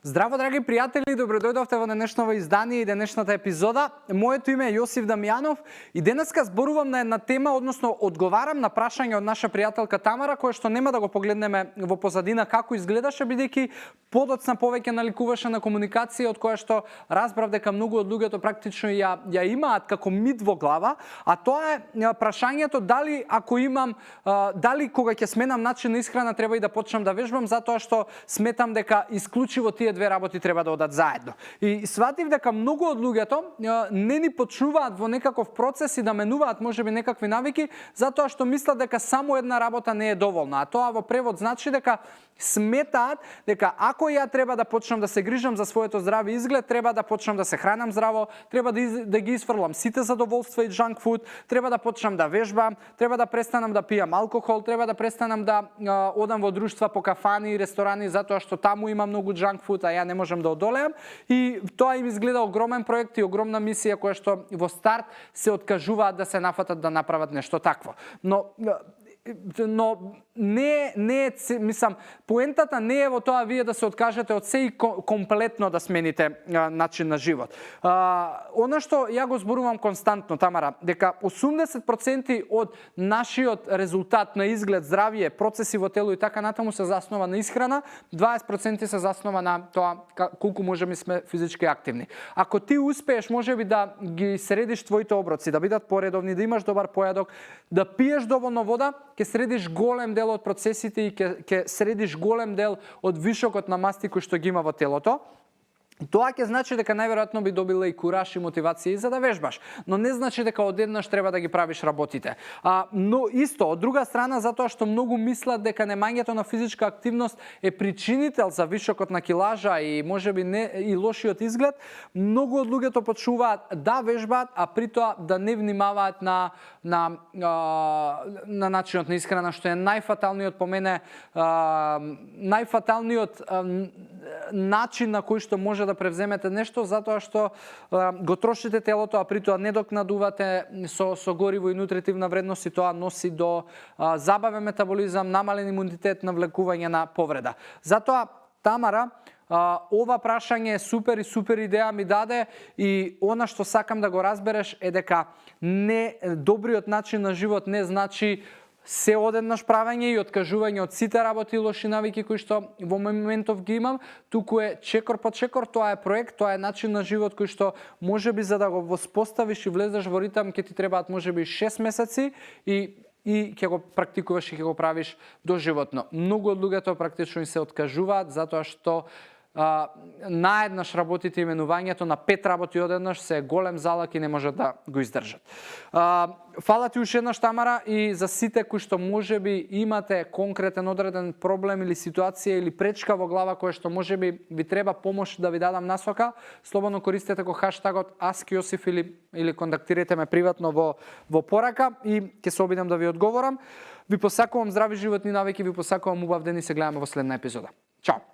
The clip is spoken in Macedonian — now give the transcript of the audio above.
Здраво, драги пријатели, добродојдовте во денешново издание и денешната епизода. Моето име е Јосиф Дамјанов и денеска зборувам на една тема, односно одговарам на прашање од наша пријателка Тамара, која што нема да го погледнеме во позадина како изгледаше, бидејќи подоцна повеќе наликуваше на комуникација, од која што разбрав дека многу од луѓето практично ја имаат како мит во глава, а тоа е прашањето дали ако имам, дали кога ќе сменам начин на исхрана треба и да почнам да вежбам, затоа што сметам дека исклучиво тие две работи треба да одат заедно. И сватив дека многу од луѓето не ни почнуваат во некаков процес и да менуваат можеби некакви навики, затоа што мислат дека само една работа не е доволна. А тоа во превод значи дека сметаат дека ако ја треба да почнам да се грижам за своето здраве изглед, треба да почнам да се хранам здраво, треба да ги исфрлам сите задоволства и junk food, треба да почнам да вежбам, треба да престанам да пијам алкохол, треба да престанам да одам во друштва по кафани и ресторани затоа што таму има многу junk food, а ја не можам да одолеам. И тоа им изгледа огромен проект и огромна мисија која што во старт се откажуваат да се нафатат да направат нешто такво. Но не е, мислам, поентата не е во тоа вие да се откажете од се и комплетно да смените начин на живот. Она што ја го зборувам константно, Тамара, дека 80% од нашиот резултат на изглед, здравје, процеси во тело и така натаму се заснова на исхрана, 20% се заснова на тоа колку можеме сме физички активни. Ако ти успееш можеби да ги средиш твоите оброци, да бидат поредовни, да имаш добар појадок, да пиеш доволно вода, ќе средиш голем дел од процесите и ќе средиш голем дел од вишокот на масти кој што ги има во телото. Тоа ќе значи дека најверојатно би добила и кураж и мотивација и за да вежбаш, но не значи дека одеднаш треба да ги правиш работите. Но исто, од друга страна, затоа што многу мислат дека немањето на физичка активност е причинител за вишокот на килажа и можеби не и лошиот изглед, многу од луѓето почнуваат да вежбаат, а при тоа да не внимаваат на начинот на исхрана, што е најфаталниот по мене, најфаталниот начин на кој што може да превземете нешто, затоа што го трошите телото, а при тоа не докнадувате со гориво и нутритивна вредност и тоа носи до забавен метаболизам, намален имунитет, навлекување на повреда. Затоа, Тамара, ова прашање е супер и супер идеја ми даде и она што сакам да го разбереш е дека не добриот начин на живот не значи се одеднаш правење и откажување од сите работи и лоши навики кои што во моментов ги имам, туку е чекор по чекор, тоа е проект, тоа е начин на живот кој што можеби за да го воспоставиш и влезеш во ритам ќе ти требаат можеби 6 месеци и ќе го практикуваш и ќе го правиш доживотно. Многу од луѓето практично и се откажуваат затоа што наеднаш работите и менувањето на 5 работи одеднаш се голем залак и не можат да го издржат. Фала ти уште еднаш, Тамара, и за сите кои што можеби имате конкретен одреден проблем или ситуација или пречка во глава која што можеби ви треба помош да ви дадам насока, слободно користете го хаштагот AskJosif или контактирайте ме приватно во порака и ќе се обидам да ви одговорам. Ви посакувам здрави животни навики, ви посакувам убав ден и се гледаме во следна епизода. Чао!